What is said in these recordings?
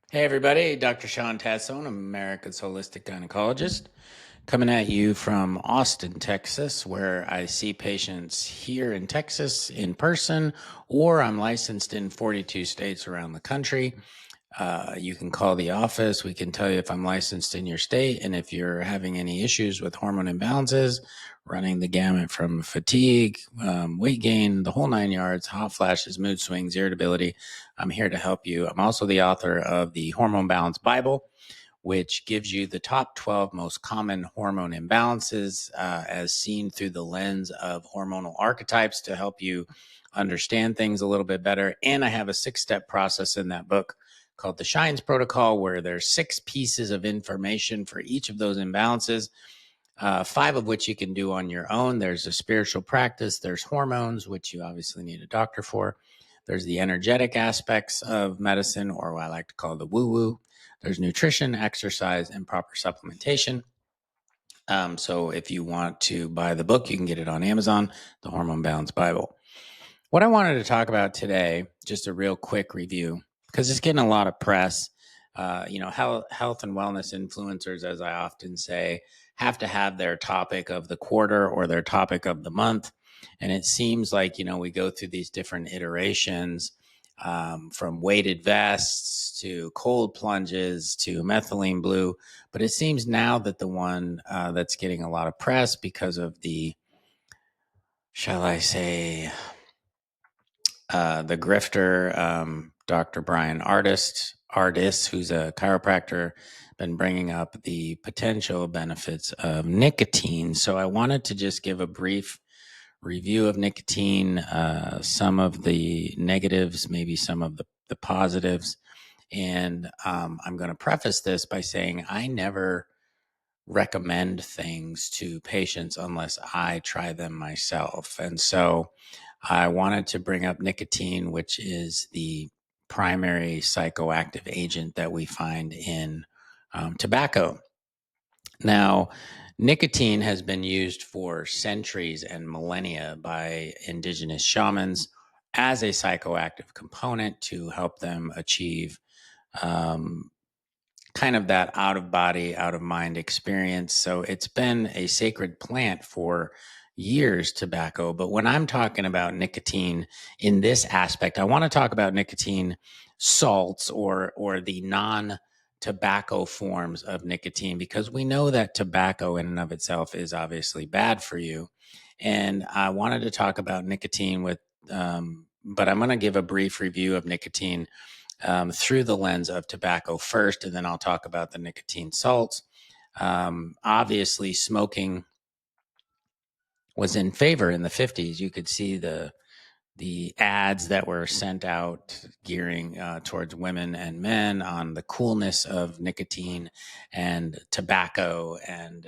Hey everybody, Dr. Shawn Tassone, America's holistic gynecologist, coming at you from Austin, Texas, where I see patients here in Texas in person, or I'm licensed in 42 states around the country. You can call the office. We can tell you if I'm licensed in your state and if you're having any issues with hormone imbalances, running the gamut from fatigue, weight gain, the whole 9 yards, hot flashes, mood swings, irritability. I'm here to help you. I'm also the author of the Hormone Balance Bible, which gives you the top 12 most common hormone imbalances as seen through the lens of hormonal archetypes to help you understand things a little bit better. And I have a 6-step process in that book called the Shines Protocol, where there's 6 pieces of information for each of those imbalances, 5 of which you can do on your own. There's a spiritual practice, there's hormones, which you obviously need a doctor for. There's the energetic aspects of medicine, or what I like to call the woo-woo. There's nutrition, exercise, and proper supplementation. So if you want to buy the book, you can get it on Amazon, the Hormone Balance Bible. What I wanted to talk about today, just a real quick review, because it's getting a lot of press. Health and wellness influencers, as I often say, have to have their topic of the quarter or their topic of the month. And it seems like, we go through these different iterations, from weighted vests to cold plunges to methylene blue. But it seems now that the one that's getting a lot of press because of the, shall I say, the grifter, Dr. Brian Ardis, who's a chiropractor, been bringing up the potential benefits of nicotine. So I wanted to just give a brief review of nicotine, some of the negatives, maybe some of the positives. And I'm going to preface this by saying I never recommend things to patients unless I try them myself. And so I wanted to bring up nicotine, which is the primary psychoactive agent that we find in tobacco. Now, nicotine has been used for centuries and millennia by indigenous shamans as a psychoactive component to help them achieve um, kind of that out of body, out of mind experience. So it's been a sacred plant for years, tobacco. But when I'm talking about nicotine in this aspect, I want to talk about nicotine salts or the non tobacco forms of nicotine, because we know that tobacco in and of itself is obviously bad for you. And I wanted to talk about nicotine but I'm going to give a brief review of nicotine through the lens of tobacco first, and then I'll talk about the nicotine salts. Obviously, smoking was in favor in the 50s. You could see the ads that were sent out gearing towards women and men on the coolness of nicotine and tobacco, and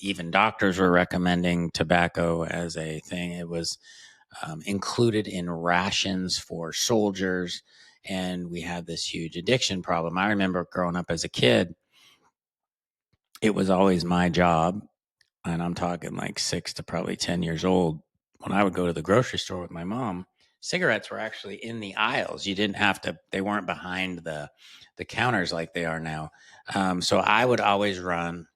even doctors were recommending tobacco as a thing. It was included in rations for soldiers. And we had this huge addiction problem. I remember growing up as a kid, it was always my job. And I'm talking like 6 to probably 10 years old. When I would go to the grocery store with my mom, cigarettes were actually in the aisles. You didn't have to, they weren't behind the counters like they are now. So I would always run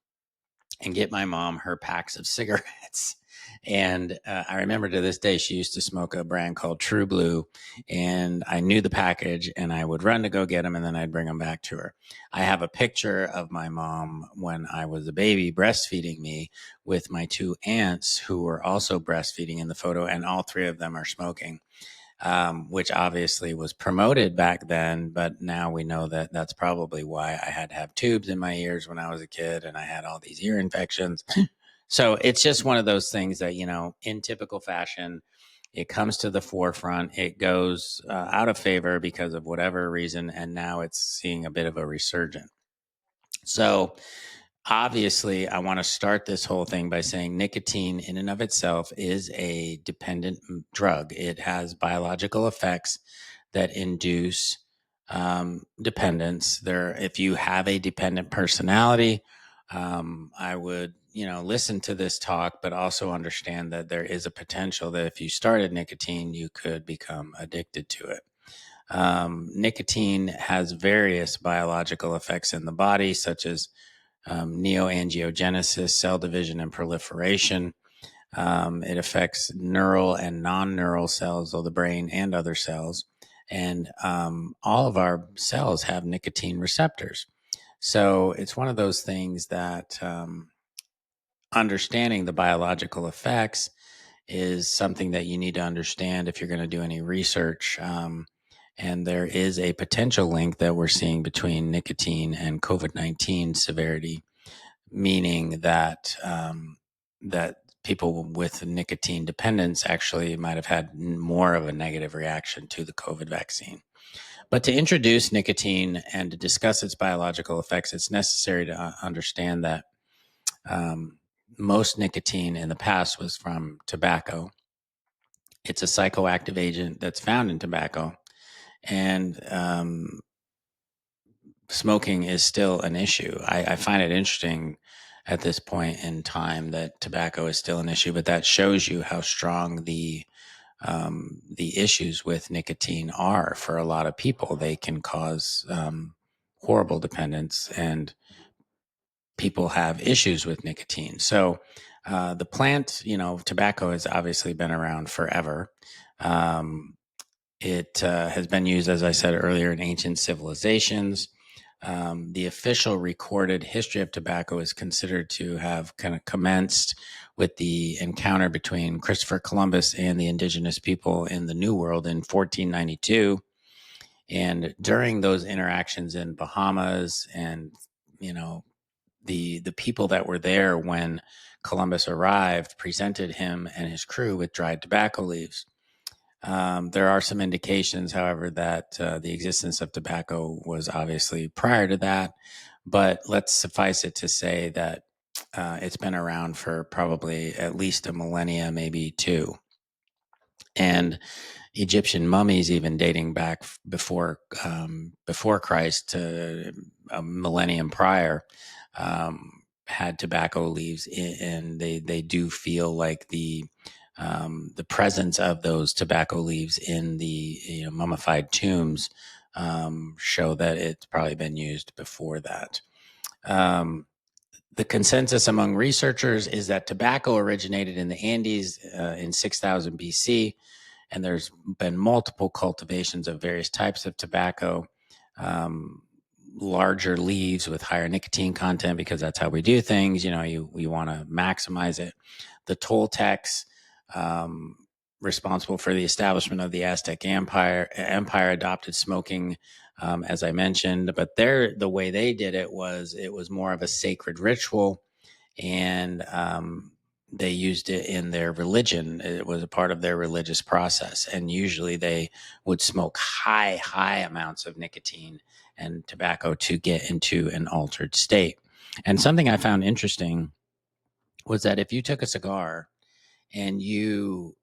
and get my mom her packs of cigarettes. And I remember to this day, she used to smoke a brand called True Blue. And I knew the package and I would run to go get them and then I'd bring them back to her. I have a picture of my mom when I was a baby breastfeeding me with my 2 aunts who were also breastfeeding in the photo. And all 3 of them are smoking. Which obviously was promoted back then, but now we know that that's probably why I had to have tubes in my ears when I was a kid and I had all these ear infections. So it's just one of those things that, in typical fashion, it comes to the forefront. It goes out of favor because of whatever reason, and now it's seeing a bit of a resurgence. So obviously, I want to start this whole thing by saying nicotine in and of itself is a dependent drug. It has biological effects that induce dependence. If you have a dependent personality, I would, listen to this talk, but also understand that there is a potential that if you started nicotine, you could become addicted to it. Nicotine has various biological effects in the body, such as neoangiogenesis, cell division, and proliferation. It affects neural and non-neural cells of the brain and other cells. And all of our cells have nicotine receptors. So it's one of those things that understanding the biological effects is something that you need to understand if you're going to do any research. And there is a potential link that we're seeing between nicotine and COVID-19 severity, meaning that that people with nicotine dependence actually might have had more of a negative reaction to the COVID vaccine. But to introduce nicotine and to discuss its biological effects, it's necessary to understand that um, most nicotine in the past was from tobacco. It's a psychoactive agent that's found in tobacco, and smoking is still an issue. I find it interesting at this point in time that tobacco is still an issue, but that shows you how strong the issues with nicotine are for a lot of people. They can cause horrible dependence, and people have issues with nicotine. So the plant, tobacco has obviously been around forever. Um, it has been used, as I said earlier, in ancient civilizations. The official recorded history of tobacco is considered to have kind of commenced with the encounter between Christopher Columbus and the indigenous people in the New World in 1492. And during those interactions in Bahamas, and you know the people that were there when Columbus arrived presented him and his crew with dried tobacco leaves. There are some indications, however, that the existence of tobacco was obviously prior to that, but let's suffice it to say that it's been around for probably at least a millennia, maybe two. And Egyptian mummies, even dating back before Christ, to a millennium prior, had tobacco leaves, and they do feel like the presence of those tobacco leaves in the mummified tombs show that it's probably been used before that. Um, the consensus among researchers is that tobacco originated in the Andes in 6000 BC, and there's been multiple cultivations of various types of tobacco, um, larger leaves with higher nicotine content, because that's how we do things. You want to maximize it. The Toltecs, um, responsible for the establishment of the Aztec Empire adopted smoking, as I mentioned, but the way they did it was more of a sacred ritual, and they used it in their religion. It was a part of their religious process, and usually they would smoke high amounts of nicotine and tobacco to get into an altered state. And something I found interesting was that if you took a cigar and you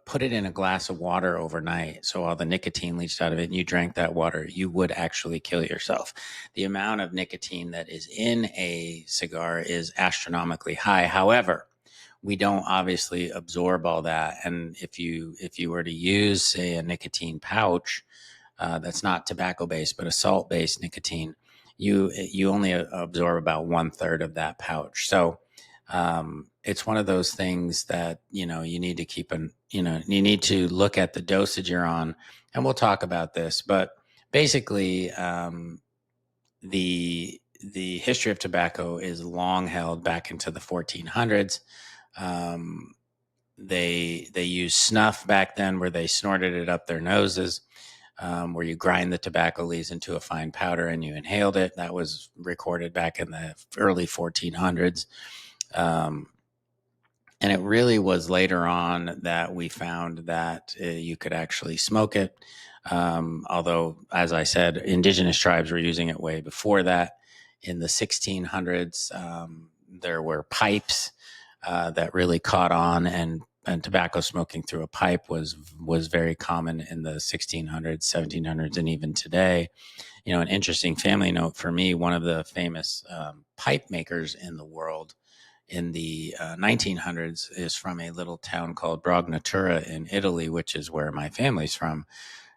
put it in a glass of water overnight, so all the nicotine leached out of it, and you drank that water, you would actually kill yourself. The amount of nicotine that is in a cigar is astronomically high. However, we don't obviously absorb all that, and if you were to use, say, a nicotine pouch that's not tobacco based but a salt based nicotine, you only absorb about 1/3 of that pouch. So it's one of those things that you need to keep you need to look at the dosage you're on, and we'll talk about this. But basically, the history of tobacco is long held back into the 1400s. Um, they used snuff back then, where they snorted it up their noses, where you grind the tobacco leaves into a fine powder and you inhaled it. That was recorded back in the early 1400s. Um, and it really was later on that we found that you could actually smoke it. Although, as I said, indigenous tribes were using it way before that. In the 1600s, there were pipes that really caught on, and tobacco smoking through a pipe was very common in the 1600s, 1700s, and even today. An interesting family note for me: one of the famous pipe makers in the world in the 1900s is from a little town called Brognatura in Italy, which is where my family's from.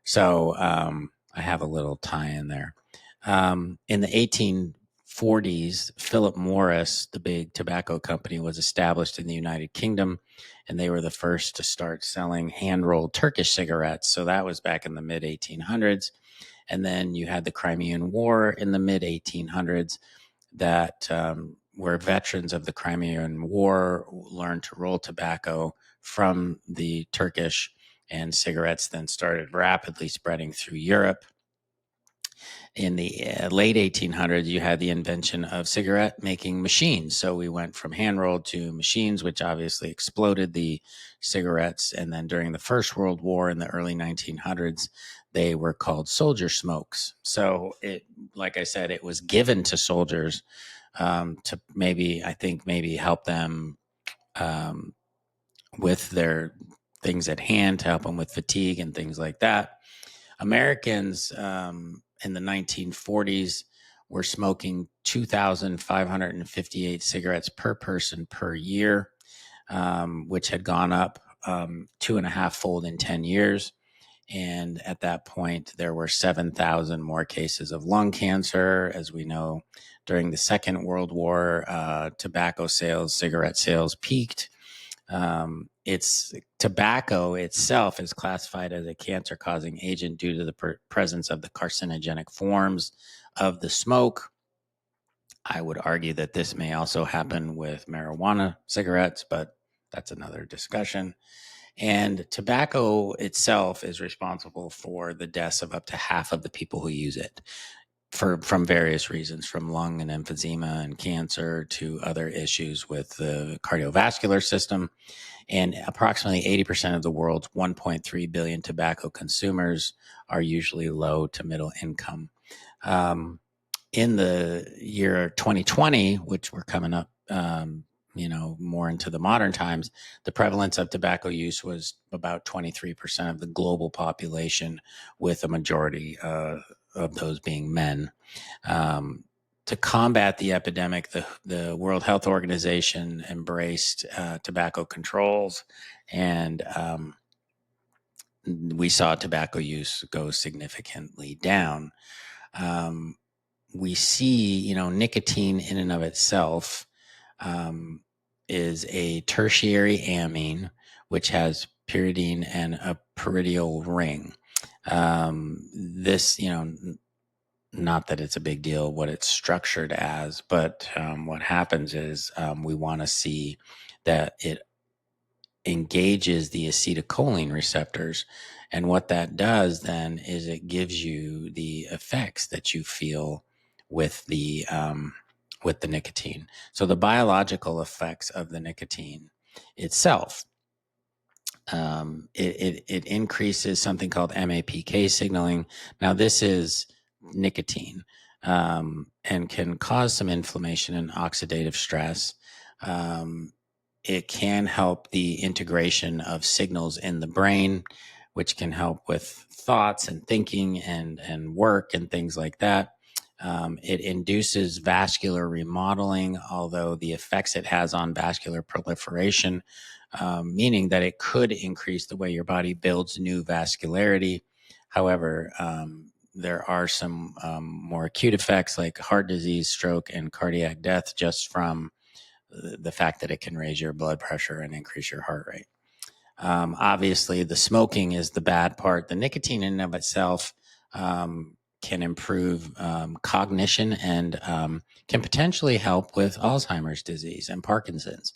So I have a little tie in there. In the 1840s, Philip Morris, the big tobacco company, was established in the United Kingdom, and they were the first to start selling hand-rolled Turkish cigarettes. So that was back in the mid 1800s. And then you had the Crimean War in the mid 1800s that where veterans of the Crimean War learned to roll tobacco from the Turkish, and cigarettes then started rapidly spreading through Europe. In the late 1800s, you had the invention of cigarette making machines. So we went from hand rolled to machines, which obviously exploded the cigarettes. And then during the First World War in the early 1900s, they were called soldier smokes. So it, like I said, it was given to soldiers to maybe, I think, maybe help them um, with their things at hand, to help them with fatigue and things like that. Americans in the 1940s were smoking 2,558 cigarettes per person per year, which had gone up 2.5-fold in 10 years. And at that point, there were 7,000 more cases of lung cancer. As we know, during the Second World War, tobacco sales, cigarette sales peaked. It's tobacco itself is classified as a cancer-causing agent due to the presence of the carcinogenic forms of the smoke. I would argue that this may also happen with marijuana cigarettes, but that's another discussion. And tobacco itself is responsible for the deaths of up to half of the people who use it from various reasons, from lung and emphysema and cancer to other issues with the cardiovascular system. And approximately 80% of the world's 1.3 billion tobacco consumers are usually low to middle income. In the year 2020, which we're coming up, more into the modern times, the prevalence of tobacco use was about 23% of the global population, with a majority of those being men. To combat the epidemic, the World Health Organization embraced tobacco controls, and we saw tobacco use go significantly down. We see, nicotine in and of itself is a tertiary amine, which has pyridine and a pyridyl ring. This, not that it's a big deal what it's structured as, but what happens is we want to see that it engages the acetylcholine receptors. And what that does then is it gives you the effects that you feel with the nicotine. So the biological effects of the nicotine itself, it increases something called MAPK signaling. Now this is nicotine, and can cause some inflammation and oxidative stress. It can help the integration of signals in the brain, which can help with thoughts and thinking and work and things like that. It induces vascular remodeling, although the effects it has on vascular proliferation, meaning that it could increase the way your body builds new vascularity. However, there are some more acute effects like heart disease, stroke, and cardiac death just from the fact that it can raise your blood pressure and increase your heart rate. Obviously, the smoking is the bad part. The nicotine in and of itself can improve cognition and can potentially help with Alzheimer's disease and Parkinson's.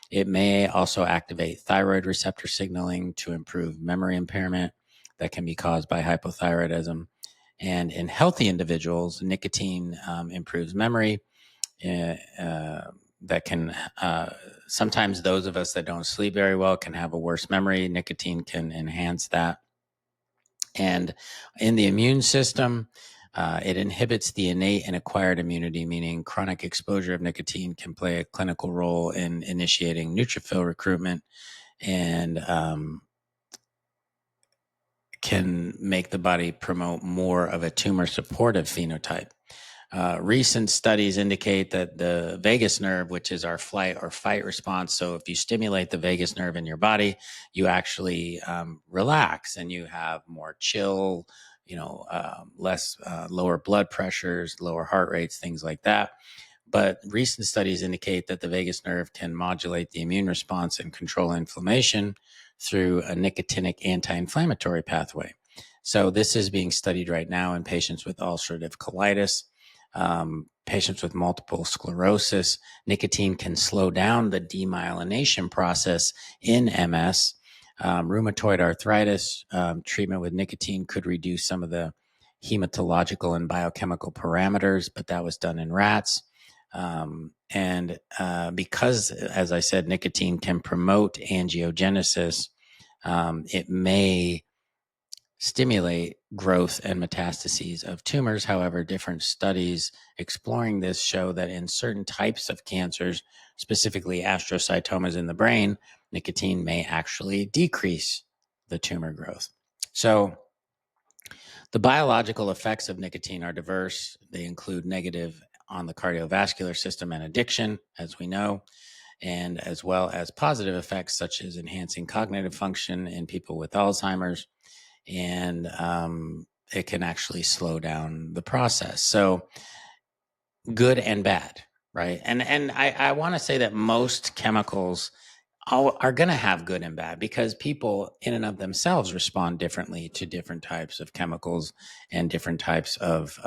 It may also activate thyroid receptor signaling to improve memory impairment that can be caused by hypothyroidism. And in healthy individuals, nicotine improves memory. That can sometimes those of us that don't sleep very well can have a worse memory. Nicotine can enhance that. And in the immune system, it inhibits the innate and acquired immunity, meaning chronic exposure of nicotine can play a clinical role in initiating neutrophil recruitment and can make the body promote more of a tumor supportive phenotype. Recent studies indicate that the vagus nerve, which is our flight or fight response, so if you stimulate the vagus nerve in your body, you actually relax and you have more chill, less lower blood pressures, lower heart rates, things like that. But recent studies indicate that the vagus nerve can modulate the immune response and control inflammation through a nicotinic anti-inflammatory pathway. So this is being studied right now in patients with ulcerative colitis, patients with multiple sclerosis. Nicotine can slow down the demyelination process in MS. Rheumatoid arthritis, treatment with nicotine could reduce some of the hematological and biochemical parameters, but that was done in rats. Because, as I said, nicotine can promote angiogenesis, it may stimulate growth and metastases of tumors. However, different studies exploring this show that in certain types of cancers, specifically astrocytomas in the brain, nicotine may actually decrease the tumor growth. So, the biological effects of nicotine are diverse. They include negative on the cardiovascular system and addiction, as we know, and as well as positive effects such as enhancing cognitive function in people with Alzheimer's, and it can actually slow down the process. So, good and bad, right? And I want to say that most chemicals are going to have good and bad because people in and of themselves respond differently to different types of chemicals and different types of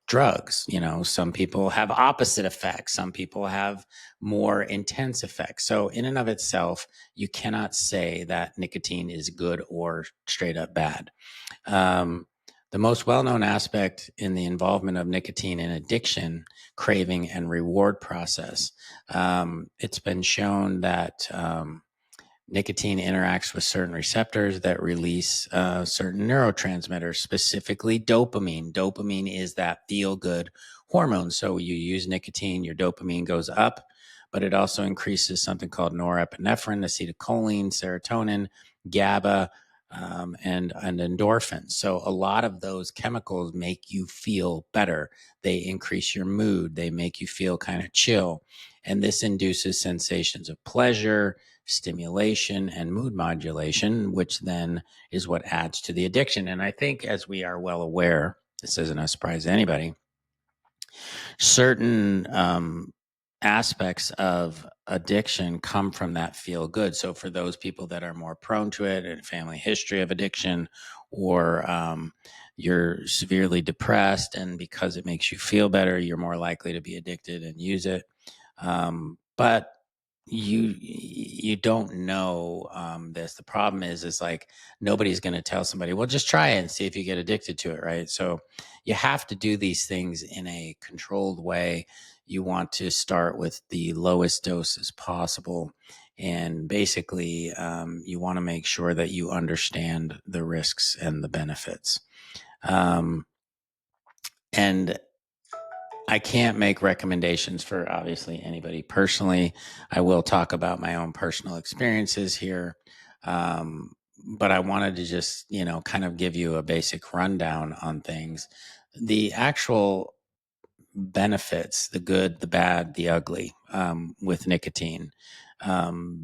drugs. Some people have opposite effects. Some people have more intense effects. So in and of itself, you cannot say that nicotine is good or straight up bad. The most well-known aspect in the involvement of nicotine in addiction, craving, and reward process, it's been shown that nicotine interacts with certain receptors that release certain neurotransmitters, specifically dopamine. Dopamine is that feel-good hormone. So you use nicotine, your dopamine goes up, but it also increases something called norepinephrine, acetylcholine, serotonin, GABA, and endorphins. So a lot of those chemicals make you feel better. They increase your mood. They make you feel kind of chill. And this induces sensations of pleasure, stimulation, and mood modulation, which then is what adds to the addiction. And I think, as we are well aware, this isn't a surprise to anybody, certain aspects of addiction come from that feel good. So for those people that are more prone to it, and family history of addiction, or you're severely depressed, and because it makes you feel better, you're more likely to be addicted and use it. But you don't know this. The problem is like nobody's going to tell somebody, well, just try it and see if you get addicted to it, right? So you have to do these things in a controlled way. You want to start with the lowest doses possible, and basically you want to make sure that you understand the risks and the benefits. And I can't make recommendations for obviously anybody personally. I will talk about my own personal experiences here. But I wanted to just, kind of give you a basic rundown on things. The actual benefits, the good, the bad, the ugly, with nicotine.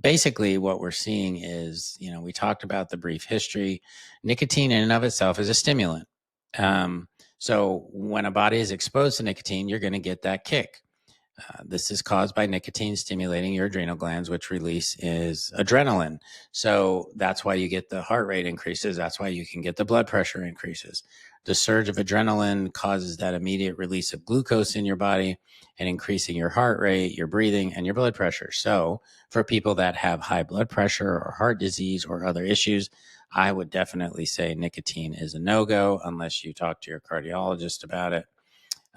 Basically, what we're seeing is, we talked about the brief history. Nicotine in and of itself is a stimulant. So when a body is exposed to nicotine, you're going to get that kick. This is caused by nicotine stimulating your adrenal glands, which release is adrenaline. So that's why you get the heart rate increases. That's why you can get the blood pressure increases. The surge of adrenaline causes that immediate release of glucose in your body and increasing your heart rate, your breathing, and your blood pressure. So for people that have high blood pressure or heart disease or other issues, I would definitely say nicotine is a no-go unless you talk to your cardiologist about it.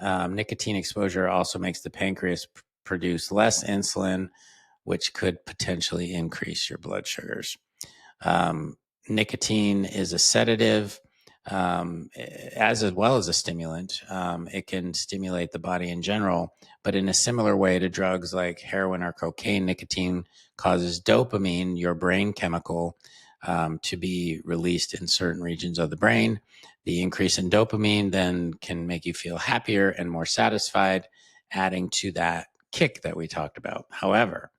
Nicotine exposure also makes the pancreas produce less insulin, which could potentially increase your blood sugars. Nicotine is a sedative, as well as a stimulant. It can stimulate the body in general, but in a similar way to drugs like heroin or cocaine, nicotine causes dopamine, your brain chemical, to be released in certain regions of the brain. The increase in dopamine then can make you feel happier and more satisfied, adding to that kick that we talked about. However,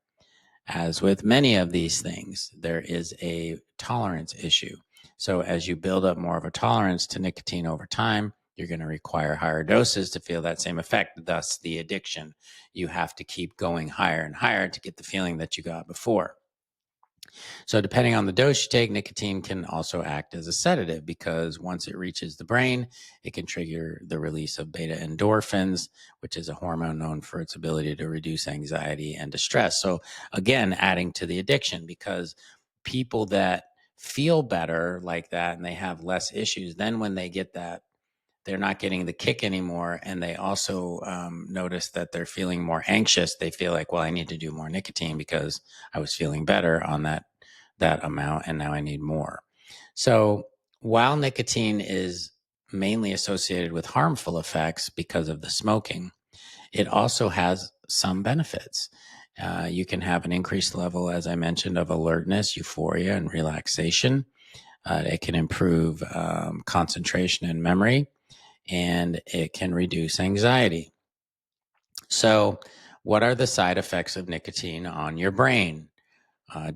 as with many of these things, there is a tolerance issue. So, as you build up more of a tolerance to nicotine over time, you're going to require higher doses to feel that same effect, thus, the addiction. You have to keep going higher and higher to get the feeling that you got before. So, depending on the dose you take, nicotine can also act as a sedative because once it reaches the brain, it can trigger the release of beta endorphins, which is a hormone known for its ability to reduce anxiety and distress. So, again, adding to the addiction because people that feel better like that and they have less issues, then when they get that, they're not getting the kick anymore. And they also notice that they're feeling more anxious. They feel like, well, I need to do more nicotine because I was feeling better on that amount and now I need more. So while nicotine is mainly associated with harmful effects because of the smoking, it also has some benefits. You can have an increased level, as I mentioned, of alertness, euphoria, and relaxation. It can improve concentration and memory, and it can reduce anxiety. So, what are the side effects of nicotine on your brain?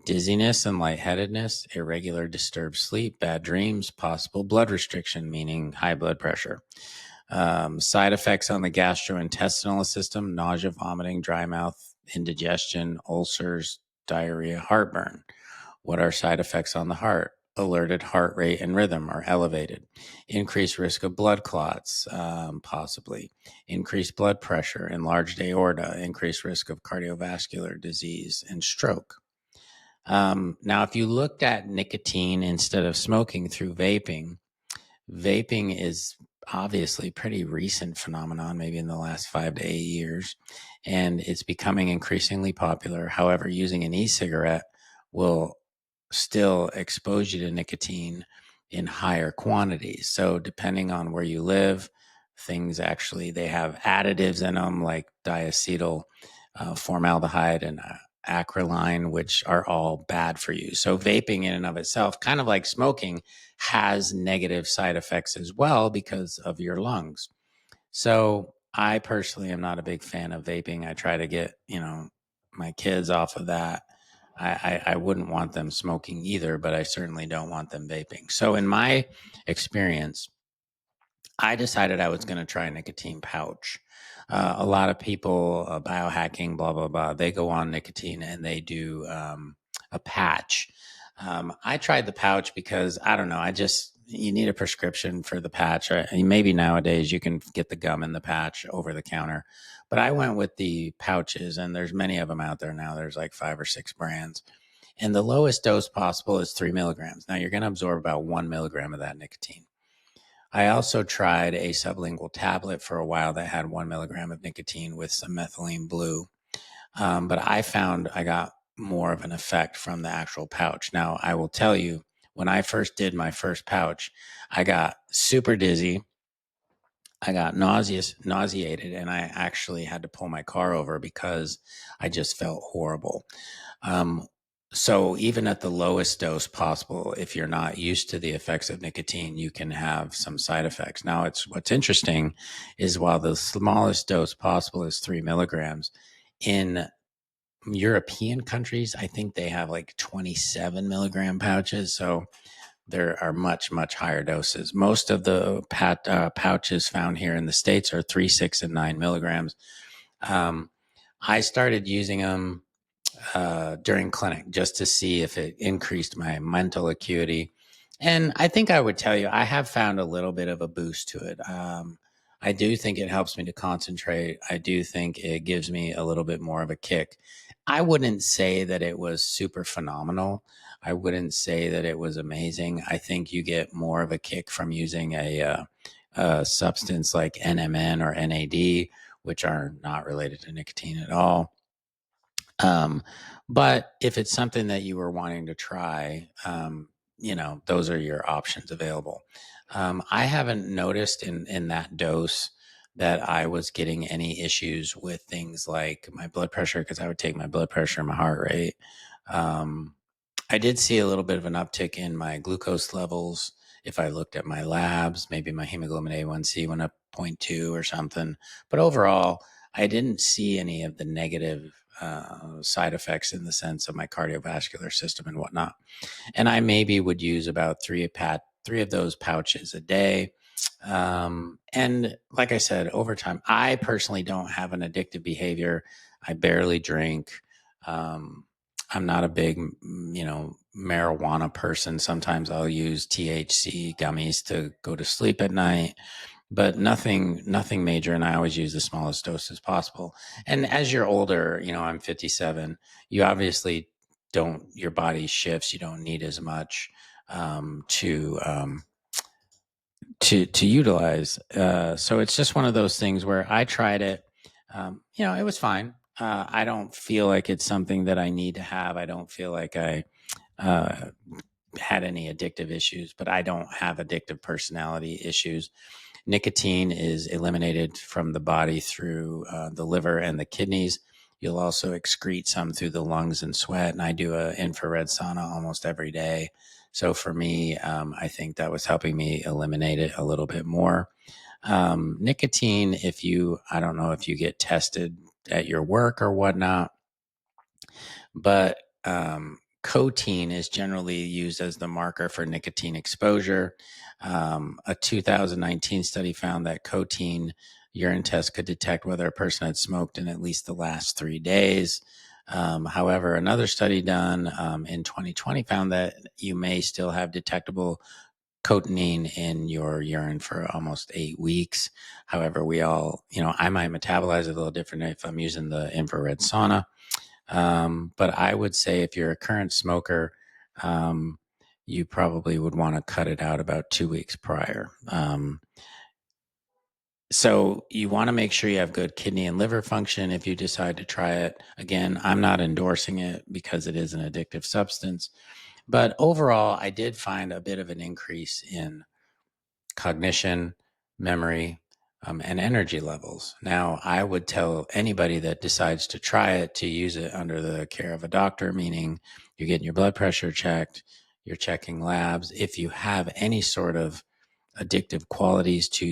Dizziness and lightheadedness, irregular disturbed sleep, bad dreams, possible blood restriction, meaning high blood pressure. Side effects on the gastrointestinal system, nausea, vomiting, dry mouth, indigestion, ulcers, diarrhea, heartburn. What are side effects on the heart? Alerted heart rate and rhythm are elevated. Increased risk of blood clots, possibly. Increased blood pressure, enlarged aorta, increased risk of cardiovascular disease and stroke. Now, if you looked at nicotine instead of smoking through vaping, vaping is obviously a pretty recent phenomenon, maybe in the last 5 to 8 years, and it's becoming increasingly popular. However, using an e-cigarette will still expose you to nicotine in higher quantities. So depending on where you live, things actually, they have additives in them like diacetyl formaldehyde and acrolein, which are all bad for you. So vaping in and of itself, kind of like smoking, has negative side effects as well because of your lungs. So I personally am not a big fan of vaping. I try to get, my kids off of that. I wouldn't want them smoking either, but I certainly don't want them vaping. So in my experience, I decided I was going to try a nicotine pouch. A lot of people, biohacking, blah, blah, blah, they go on nicotine and they do a patch. I tried the pouch because I don't know. You need a prescription for the patch. Maybe nowadays you can get the gum in the patch over the counter. But I went with the pouches, and there's many of them out there now. There's like 5 or 6 brands. And the lowest dose possible is 3 milligrams. Now you're going to absorb about 1 milligram of that nicotine. I also tried a sublingual tablet for a while that had 1 milligram of nicotine with some methylene blue. But I found I got more of an effect from the actual pouch. Now, I will tell you, when I first did my first pouch, I got super dizzy. I got nauseated, and I actually had to pull my car over because I just felt horrible. Um, so even at the lowest dose possible, if you're not used to the effects of nicotine, you can have some side effects. Now, what's interesting is while the smallest dose possible is 3 milligrams, in European countries, I think they have like 27 milligram pouches. So there are much, much higher doses. Most of the pouches found here in the States are 3, 6, and 9 milligrams. Um, I started using them during clinic just to see if it increased my mental acuity. And I think I would tell you, I have found a little bit of a boost to it. I do think it helps me to concentrate. I do think it gives me a little bit more of a kick. I wouldn't say that it was super phenomenal. I wouldn't say that it was amazing. I think you get more of a kick from using a substance like NMN or NAD, which are not related to nicotine at all. Um, but if it's something that you were wanting to try, those are your options available. I haven't noticed in that dose that I was getting any issues with things like my blood pressure because I would take my blood pressure and my heart rate. Um, I did see a little bit of an uptick in my glucose levels. If I looked at my labs, maybe my hemoglobin A1C went up 0.2 or something. But overall, I didn't see any of the negative side effects in the sense of my cardiovascular system and whatnot. And I maybe would use about three of those pouches a day. And like I said, over time, I personally don't have an addictive behavior. I barely drink. Um, I'm not a big, marijuana person. Sometimes I'll use THC gummies to go to sleep at night, but nothing major. And I always use the smallest dose as possible. And as you're older, I'm 57. You obviously don't. Your body shifts. You don't need as much to utilize. So it's just one of those things where I tried it. It was fine. I don't feel like it's something that I need to have. I don't feel like I uh, had any addictive issues, but I don't have addictive personality issues. Nicotine is eliminated from the body through the liver and the kidneys. You'll also excrete some through the lungs and sweat. And I do an infrared sauna almost every day. So for me, I think that was helping me eliminate it a little bit more. Nicotine, I don't know if you get tested at your work or whatnot, but codeine is generally used as the marker for nicotine exposure. A 2019 study found that codeine urine tests could detect whether a person had smoked in at least the last 3 days. However, another study done in 2020 found that you may still have detectable cotinine in your urine for almost 8 weeks. However, I might metabolize it a little different if I'm using the infrared sauna. But I would say if you're a current smoker, um, you probably would want to cut it out about 2 weeks prior. So you want to make sure you have good kidney and liver function if you decide to try it. Again, I'm not endorsing it because it is an addictive substance. But overall, I did find a bit of an increase in cognition, memory, and energy levels. Now, I would tell anybody that decides to try it to use it under the care of a doctor, meaning you're getting your blood pressure checked, you're checking labs. If you have any sort of addictive qualities to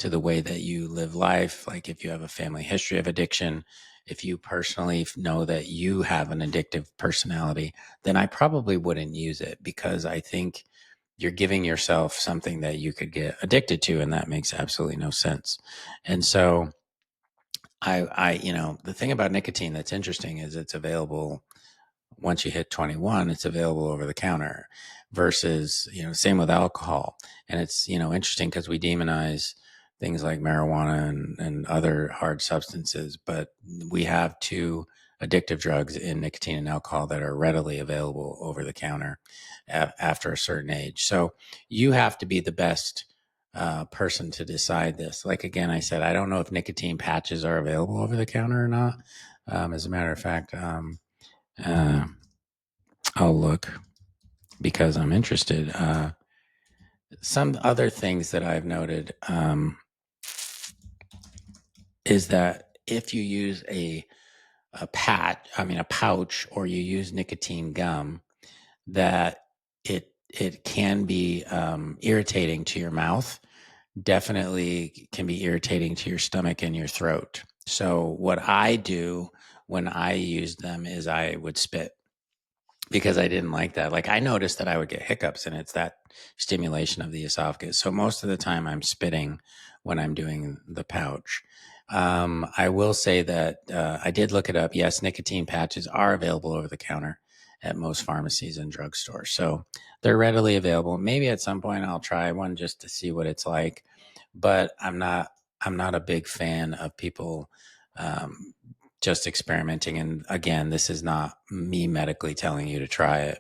the way that you live life, like if you have a family history of addiction, if you personally know that you have an addictive personality, then I probably wouldn't use it because I think you're giving yourself something that you could get addicted to, and that makes absolutely no sense. And so the thing about nicotine that's interesting is it's available once you hit 21, it's available over the counter versus, same with alcohol. And it's, interesting because we demonize things like marijuana and other hard substances, but we have two addictive drugs in nicotine and alcohol that are readily available over the counter after a certain age. So you have to be the best person to decide this. Like, again, I said, I don't know if nicotine patches are available over the counter or not. As a matter of fact, uh, I'll look because I'm interested. Some other things that I've noted is that if you use a pouch, or you use nicotine gum, that it can be irritating to your mouth. Definitely can be irritating to your stomach and your throat. So what I do when I use them is I would spit because I didn't like that. Like, I noticed that I would get hiccups, and it's that stimulation of the esophagus. So most of the time I'm spitting when I'm doing the pouch. I will say that I did look it up. Yes, nicotine patches are available over the counter at most pharmacies and drugstores. So they're readily available. Maybe at some point I'll try one just to see what it's like. But I'm not a big fan of people um, just experimenting. And again, this is not me medically telling you to try it.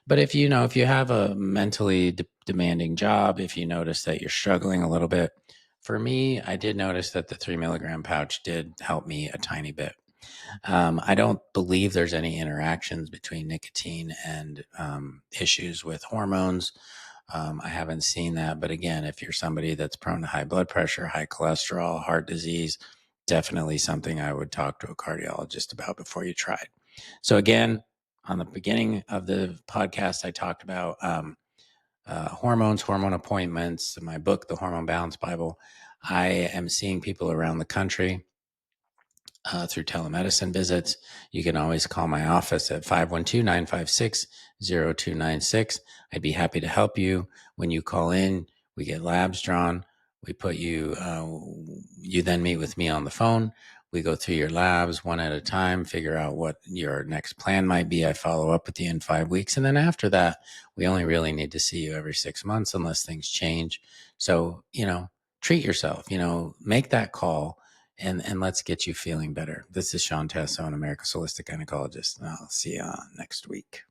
But if you have a mentally demanding job, if you notice that you're struggling a little bit, for me, I did notice that the 3 milligram pouch did help me a tiny bit. I don't believe there's any interactions between nicotine and issues with hormones. I haven't seen that. But again, if you're somebody that's prone to high blood pressure, high cholesterol, heart disease, definitely something I would talk to a cardiologist about before you try it. So again, on the beginning of the podcast, I talked about hormones, hormone appointments, my book, The Hormone Balance Bible. I am seeing people around the country through telemedicine visits. You can always call my office at 512-956-0296. I'd be happy to help you. When you call in, we get labs drawn. We put you, you then meet with me on the phone. We go through your labs one at a time, figure out what your next plan might be. I follow up with you in 5 weeks. And then after that, we only really need to see you every 6 months unless things change. So, treat yourself, make that call and let's get you feeling better. This is Shawn Tassone, America's Holistic Gynecologist, and I'll see you next week.